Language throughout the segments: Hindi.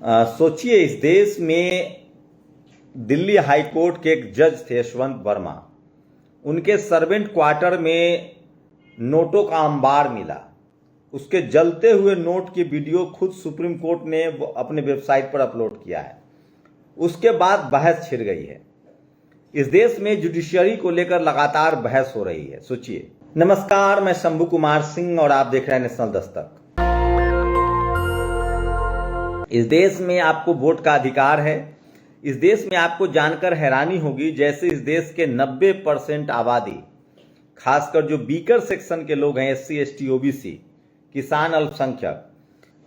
सोचिए, इस देश में दिल्ली हाई कोर्ट के एक जज थे यशवंत वर्मा। उनके सर्वेंट क्वार्टर में नोटों का अंबार मिला। उसके जलते हुए नोट की वीडियो खुद सुप्रीम कोर्ट ने अपने वेबसाइट पर अपलोड किया है। उसके बाद बहस छिड़ गई है। इस देश में जुडिशियरी को लेकर लगातार बहस हो रही है। सोचिए। नमस्कार, मैं शंभू कुमार सिंह और आप देख रहे हैं नेशनल दस्तक। इस देश में आपको वोट का अधिकार है। इस देश में आपको जानकर हैरानी होगी, जैसे इस देश के 90% आबादी, खासकर जो वीकर सेक्शन के लोग हैं, एससी, एसटी, ओबीसी, किसान, अल्पसंख्यक,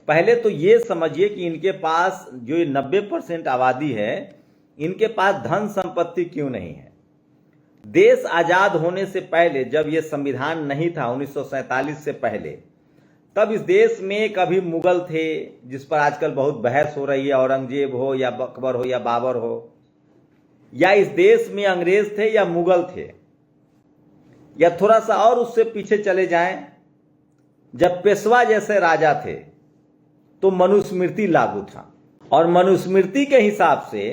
पहले तो ये समझिए कि इनके पास जो 90% आबादी है, इनके पास धन संपत्ति क्यों नहीं है। देश आजाद होने से पहले, जब ये संविधान नहीं था 1947 से पहले, तब इस देश में कभी मुगल थे, जिस पर आजकल बहुत बहस हो रही है, औरंगजेब हो या अकबर हो या बाबर हो, या इस देश में अंग्रेज थे या मुगल थे, या थोड़ा सा और उससे पीछे चले जाएं, जब पेशवा जैसे राजा थे तो मनुस्मृति लागू था। और मनुस्मृति के हिसाब से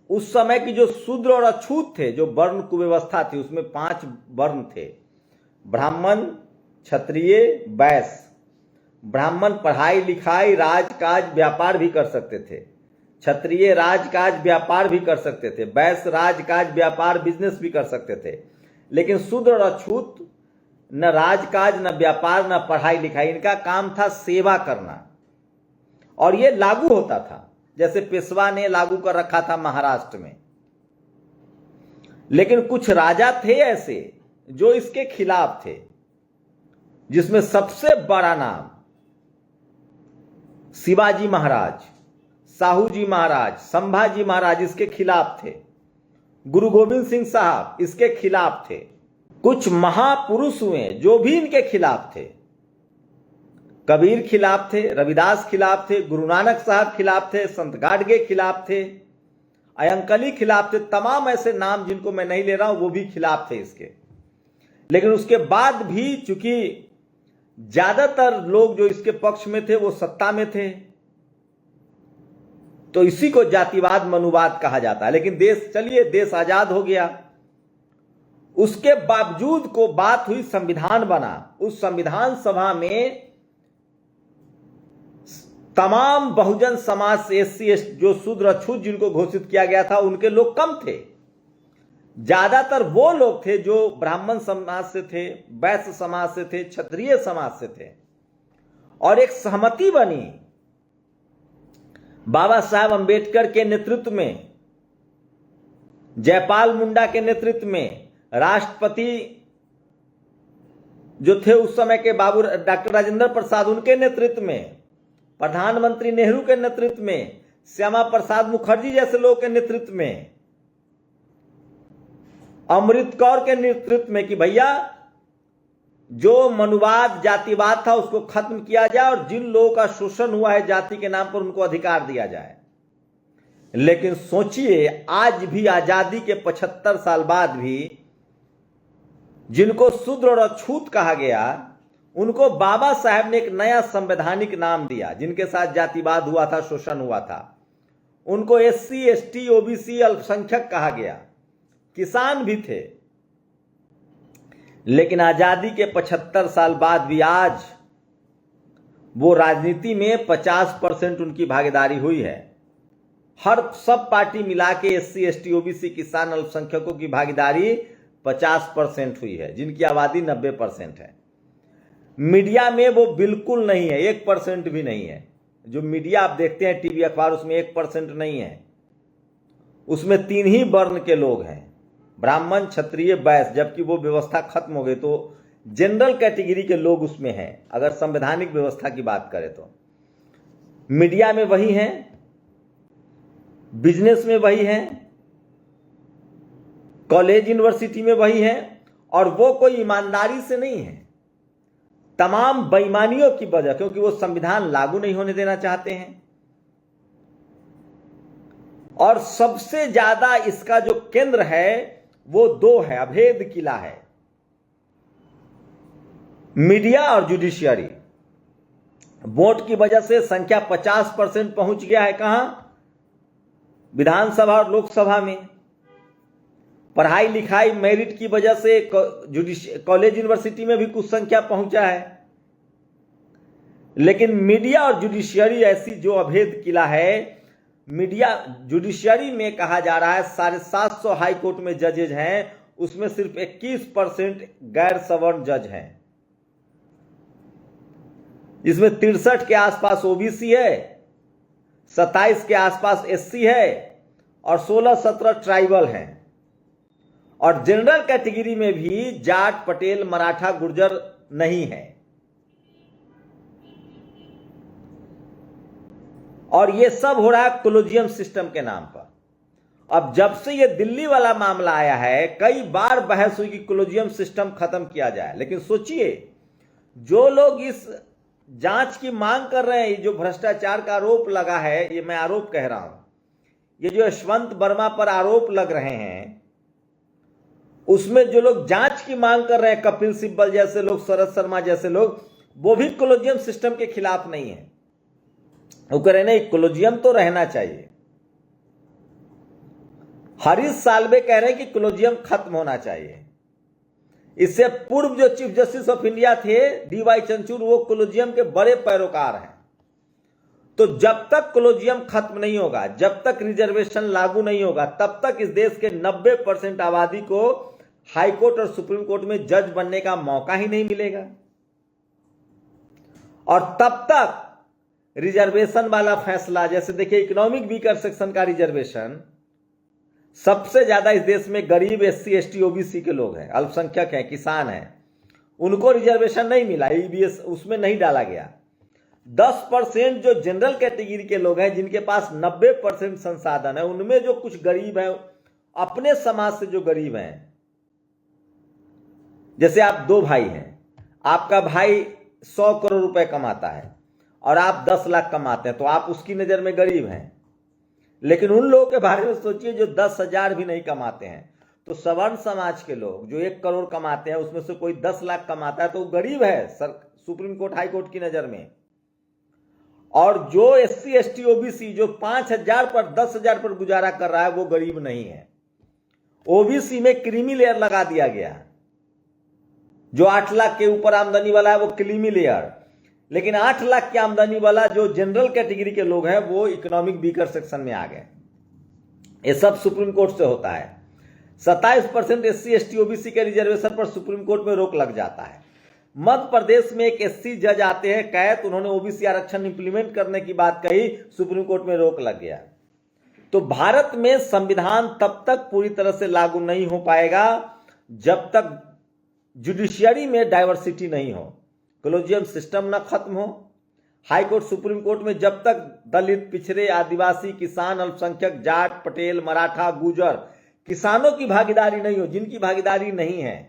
उस समय की जो शूद्र और अछूत थे, जो वर्ण कुव्यवस्था थी, उसमें 5 वर्ण थे: ब्राह्मण, क्षत्रिय, वैश्य। ब्राह्मण पढ़ाई लिखाई, राजकाज, व्यापार भी कर सकते थे। क्षत्रिय राजकाज, व्यापार भी कर सकते थे। वैश्य राजकाज, व्यापार, बिजनेस भी कर सकते थे। लेकिन शूद्र और अछूत न राजकाज, न व्यापार, न पढ़ाई लिखाई, इनका काम था सेवा करना। और ये लागू होता था, जैसे पेशवा ने लागू कर रखा था महाराष्ट्र में। लेकिन कुछ राजा थे ऐसे जो इसके खिलाफ थे, जिसमें सबसे बड़ा नाम शिवाजी महाराज, साहूजी महाराज, संभाजी महाराज इसके खिलाफ थे। गुरु गोविंद सिंह साहब इसके खिलाफ थे। कुछ महापुरुष हुए जो भी इनके खिलाफ थे। कबीर खिलाफ थे, रविदास खिलाफ थे, गुरु नानक साहब खिलाफ थे, संत गाडगे खिलाफ थे, अयंकली खिलाफ थे। तमाम ऐसे नाम जिनको मैं नहीं ले रहा हूं, वो भी खिलाफ थे इसके। लेकिन उसके बाद भी चूंकि ज्यादातर लोग जो इसके पक्ष में थे वो सत्ता में थे, तो इसी को जातिवाद, मनुवाद कहा जाता है। लेकिन देश आजाद हो गया। उसके बावजूद को बात हुई, संविधान बना। उस संविधान सभा में तमाम बहुजन समाज से, एससी, एसटी, जो शूद्र अछूत जिनको घोषित किया गया था, उनके लोग कम थे। ज्यादातर वो लोग थे जो ब्राह्मण समाज से थे, वैश्य समाज से थे, क्षत्रिय समाज से थे। और एक सहमति बनी बाबा साहब अंबेडकर के नेतृत्व में, जयपाल मुंडा के नेतृत्व में, राष्ट्रपति जो थे उस समय के बाबू डॉक्टर राजेंद्र प्रसाद, उनके नेतृत्व में, प्रधानमंत्री नेहरू के नेतृत्व में, श्यामा प्रसाद मुखर्जी जैसे लोगों के नेतृत्व में, अमृत कौर के नेतृत्व में, कि भैया जो मनुवाद, जातिवाद था उसको खत्म किया जाए और जिन लोगों का शोषण हुआ है जाति के नाम पर, उनको अधिकार दिया जाए। लेकिन सोचिए, आज भी आजादी के 75 साल बाद भी जिनको शूद्र और अछूत कहा गया, उनको बाबा साहब ने एक नया संवैधानिक नाम दिया। जिनके साथ जातिवाद हुआ था, शोषण हुआ था, उनको एससी, एसटी, ओबीसी, अल्पसंख्यक कहा गया। किसान भी थे। लेकिन आजादी के 75 साल बाद भी आज वो राजनीति में 50% उनकी भागीदारी हुई है। सब पार्टी मिला के एससी, एसटी, ओबीसी, किसान, अल्पसंख्यकों की भागीदारी 50% हुई है, जिनकी आबादी 90% है। मीडिया में वो बिल्कुल नहीं है, 1% भी नहीं है। जो मीडिया आप देखते हैं, टीवी, अखबार, उसमें 1% नहीं है। उसमें 3 ही वर्ण के लोग हैं: ब्राह्मण, क्षत्रिय, वैश्य। जबकि वो व्यवस्था खत्म हो गई, तो जनरल कैटेगरी के लोग उसमें हैं। अगर संवैधानिक व्यवस्था की बात करें तो मीडिया में वही हैं, बिजनेस में वही हैं, कॉलेज यूनिवर्सिटी में वही हैं। और वो कोई ईमानदारी से नहीं है, तमाम बेईमानियों की वजह, क्योंकि वो संविधान लागू नहीं होने देना चाहते हैं। और सबसे ज्यादा इसका जो केंद्र है वो 2 है, अभेद किला है: मीडिया और जुडिशियरी। वोट की वजह से संख्या 50% पहुंच गया है। कहां? विधानसभा और लोकसभा में। पढ़ाई लिखाई मेरिट की वजह से कॉलेज यूनिवर्सिटी में भी कुछ संख्या पहुंचा है। लेकिन मीडिया और जुडिशियरी ऐसी जो अभेद किला है, मीडिया जुडिशियरी में कहा जा रहा है 750 हाई कोर्ट में जजेज हैं, उसमें सिर्फ 21% गैर सवर्ण जज हैं, जिसमें 63 के आसपास ओबीसी है, 27 के आसपास एससी है और 16-17 ट्राइबल हैं। और जनरल कैटेगरी में भी जाट, पटेल, मराठा, गुर्जर नहीं है। और ये सब हो रहा है कोलोजियम सिस्टम के नाम पर। अब जब से ये दिल्ली वाला मामला आया है, कई बार बहस हुई कि कोलोजियम सिस्टम खत्म किया जाए, लेकिन सोचिए जो लोग इस जांच की मांग कर रहे हैं, जो भ्रष्टाचार का आरोप लगा है, ये मैं आरोप कह रहा हूं, ये जो यशवंत वर्मा पर आरोप लग रहे हैं, उसमें जो लोग जांच की मांग कर रहे हैं, कपिल सिब्बल जैसे लोग, शरद शर्मा जैसे लोग, वो भी कोलोजियम सिस्टम के खिलाफ नहीं है। वो कह रहे नहीं, कोलोजियम तो रहना चाहिए। हरीश साल्वे कह रहे हैं कि कोलोजियम खत्म होना चाहिए। इससे पूर्व जो चीफ जस्टिस ऑफ इंडिया थे डीवाई चंद्रचूड़, वो कोलोजियम के बड़े पैरोकार हैं। तो जब तक कोलोजियम खत्म नहीं होगा, जब तक रिजर्वेशन लागू नहीं होगा, तब तक इस देश के 90% आबादी को हाई कोर्ट और सुप्रीम कोर्ट में जज बनने का मौका ही नहीं मिलेगा। और तब तक रिजर्वेशन वाला फैसला, जैसे देखिए इकोनॉमिक वीकर सेक्शन का रिजर्वेशन, सबसे ज्यादा इस देश में गरीब एससी एसटी ओबीसी के लोग हैं, अल्पसंख्यक हैं, किसान हैं, उनको रिजर्वेशन नहीं मिला, ईबीएस उसमें नहीं डाला गया। 10% जो जनरल कैटेगरी के लोग हैं, जिनके पास 90% संसाधन है, उनमें जो कुछ गरीब हैं, अपने समाज से जो गरीब हैं, जैसे आप 2 भाई हैं, आपका भाई 100 करोड़ रुपए कमाता है और आप 10 लाख कमाते हैं, तो आप उसकी नजर में गरीब हैं। लेकिन उन लोगों के बारे में सोचिए जो 10,000 भी नहीं कमाते हैं। तो सवर्ण समाज के लोग जो 1 करोड़ कमाते हैं, उसमें से कोई 10 लाख कमाता है, तो वो गरीब है सुप्रीम कोर्ट हाई कोर्ट की नजर में। और जो एससी एसटी ओबीसी जो 5,000 पर 10,000 पर गुजारा कर रहा है, वो गरीब नहीं है। ओबीसी में क्रीमी लेयर लगा दिया गया। जो 8 लाख के ऊपर आमदनी वाला है वो क्रीमी लेयर, लेकिन 8 लाख की आमदनी वाला जो जनरल कैटेगरी के लोग हैं, वो इकोनॉमिक वीकर सेक्शन में आ गए। ये सब सुप्रीम कोर्ट से होता है। 27% एससी एसटी ओबीसी के रिजर्वेशन पर सुप्रीम कोर्ट में रोक लग जाता है। मध्य प्रदेश में एक एससी जज आते हैं कैद, उन्होंने ओबीसी आरक्षण इंप्लीमेंट करने की बात कही, सुप्रीम कोर्ट में रोक लग गया। तो भारत में संविधान तब तक पूरी तरह से लागू नहीं हो पाएगा जब तक जुडिशियरी में डाइवर्सिटी नहीं हो, कोलोजियम सिस्टम न खत्म हो। हाई कोर्ट सुप्रीम कोर्ट में जब तक दलित, पिछड़े, आदिवासी, किसान, अल्पसंख्यक, जाट, पटेल, मराठा, गुर्जर, किसानों की भागीदारी नहीं हो, जिनकी भागीदारी नहीं है,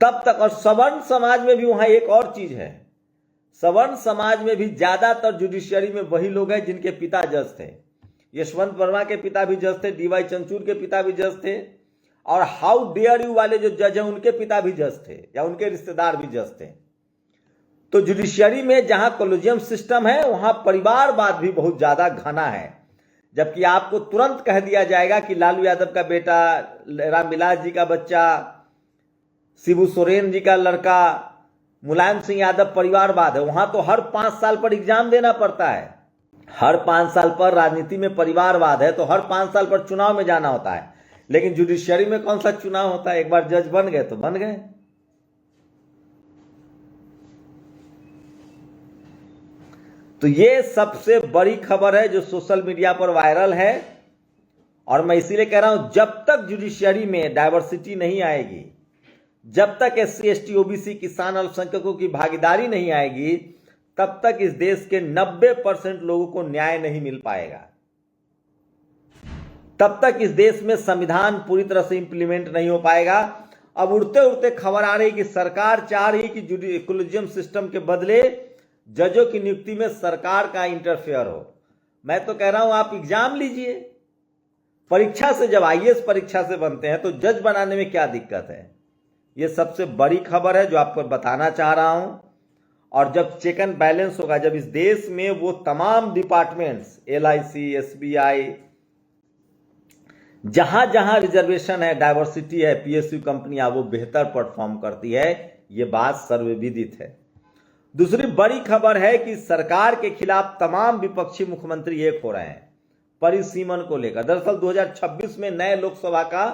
तब तक। और सवर्ण समाज में भी वहां एक और चीज है, सवर्ण समाज में भी ज्यादातर जुडिशियरी में वही लोग हैं जिनके पिता जज थे। यशवंत वर्मा के पिता भी जज थे, डीवाई चंद्रचूड़ के पिता भी जज थे, और हाउ डेयर यू वाले जो जज हैं उनके पिता भी जज थे या उनके रिश्तेदार भी जज थे। तो जुडिशियरी में जहां कोलोजियम सिस्टम है, वहां परिवारवाद भी बहुत ज्यादा घना है। जबकि आपको तुरंत कह दिया जाएगा कि लालू यादव का बेटा, रामविलास जी का बच्चा, शिबू सोरेन जी का लड़का, मुलायम सिंह यादव परिवारवाद है। वहां तो हर 5 साल पर एग्जाम देना पड़ता है, हर 5 साल पर। राजनीति में परिवारवाद है तो हर 5 साल पर चुनाव में जाना होता है। लेकिन जुडिशियरी में कौन सा चुनाव होता है? एक बार जज बन गए तो बन गए। तो ये सबसे बड़ी खबर है जो सोशल मीडिया पर वायरल है, और मैं इसीलिए कह रहा हूं, जब तक जुडिशियरी में डाइवर्सिटी नहीं आएगी, जब तक एससी एसटी ओबीसी, किसान, अल्पसंख्यकों की भागीदारी नहीं आएगी, तब तक इस देश के 90% लोगों को न्याय नहीं मिल पाएगा। तब तक इस देश में संविधान पूरी तरह से इंप्लीमेंट नहीं हो पाएगा। अब उड़ते उड़ते खबर आ रही कि सरकार चाह रही कि कोलोजियम सिस्टम के बदले जजों की नियुक्ति में सरकार का इंटरफेयर हो। मैं तो कह रहा हूं आप एग्जाम लीजिए, परीक्षा से, जब आईएएस परीक्षा से बनते हैं तो जज बनाने में क्या दिक्कत है? यह सबसे बड़ी खबर है जो आपको बताना चाह रहा हूं। और जब चेक एंड बैलेंस होगा, जब इस देश में वो तमाम डिपार्टमेंट्स LIC, SBI, जहां जहां रिजर्वेशन है, डाइवर्सिटी है, PSU कंपनियां वो बेहतर परफॉर्म करती है, ये बात सर्वविदित है। दूसरी बड़ी खबर है कि सरकार के खिलाफ तमाम विपक्षी मुख्यमंत्री एक हो रहे हैं परिसीमन को लेकर। दरअसल 2026 में नए लोकसभा का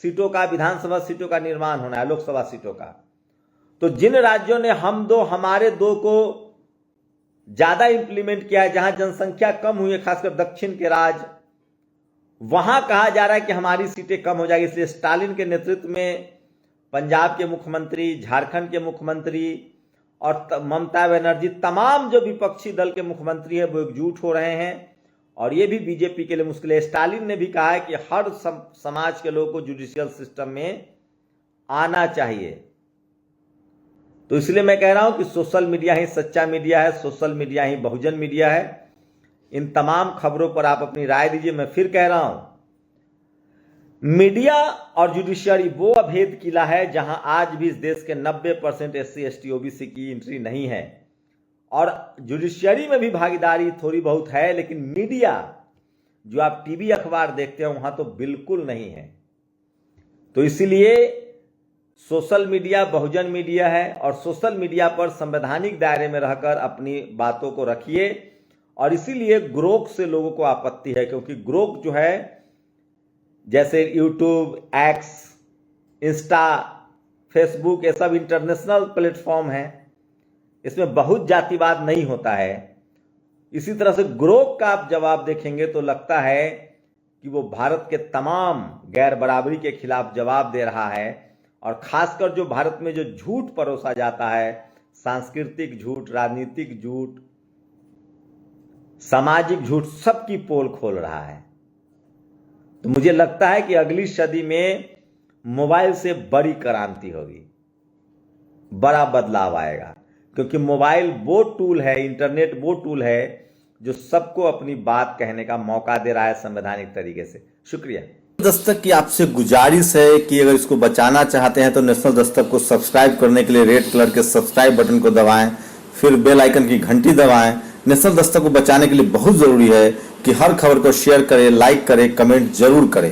सीटों का, विधानसभा सीटों का निर्माण होना है, लोकसभा सीटों का। तो जिन राज्यों ने हम दो हमारे दो को ज्यादा इंप्लीमेंट किया है, जहां जनसंख्या कम हुई है, खासकर दक्षिण के राज्य, वहां कहा जा रहा है कि हमारी सीटें कम हो जाएगी। इसलिए स्टालिन के नेतृत्व में पंजाब के मुख्यमंत्री, झारखंड के मुख्यमंत्री और ममता बनर्जी, तमाम जो विपक्षी दल के मुख्यमंत्री हैं वो एकजुट हो रहे हैं। और ये भी बीजेपी के लिए मुश्किल है। स्टालिन ने भी कहा है कि हर समाज के लोगों को जुडिशियल सिस्टम में आना चाहिए। तो इसलिए मैं कह रहा हूं कि सोशल मीडिया ही सच्चा मीडिया है, सोशल मीडिया ही बहुजन मीडिया है। इन तमाम खबरों पर आप अपनी राय दीजिए। मैं फिर कह रहा हूं, मीडिया और जुडिशियरी वो अभेद किला है जहां आज भी इस देश के 90% SC, ST, OBC की एंट्री नहीं है। और जुडिशियरी में भी भागीदारी थोड़ी बहुत है, लेकिन मीडिया जो आप टीवी अखबार देखते हैं वहां तो बिल्कुल नहीं है। तो इसीलिए सोशल मीडिया बहुजन मीडिया है और सोशल मीडिया पर संवैधानिक दायरे में रहकर अपनी बातों को रखिए। और इसीलिए ग्रोक से लोगों को आपत्ति है, क्योंकि ग्रोक जो है, जैसे यूट्यूब, X, इंस्टा, फेसबुक, ये सब इंटरनेशनल प्लेटफॉर्म है, इसमें बहुत जातिवाद नहीं होता है। इसी तरह से ग्रोक का आप जवाब देखेंगे तो लगता है कि वो भारत के तमाम गैर बराबरी के खिलाफ जवाब दे रहा है। और खासकर जो भारत में जो झूठ परोसा जाता है, सांस्कृतिक झूठ, राजनीतिक झूठ, सामाजिक झूठ, सबकी पोल खोल रहा है। तो मुझे लगता है कि अगली सदी में मोबाइल से बड़ी क्रांति होगी, बड़ा बदलाव आएगा। क्योंकि मोबाइल वो टूल है, इंटरनेट वो टूल है जो सबको अपनी बात कहने का मौका दे रहा है संवैधानिक तरीके से। शुक्रिया। दस्तक की आपसे गुजारिश है कि अगर इसको बचाना चाहते हैं तो नेशनल दस्तक को सब्सक्राइब करने के लिए रेड कलर के सब्सक्राइब बटन को दबाएं, फिर बेल आइकन की घंटी दबाएं। नेशनल दस्तक को बचाने के लिए बहुत जरूरी है कि हर खबर को शेयर करें, लाइक करें, कमेंट जरूर करें।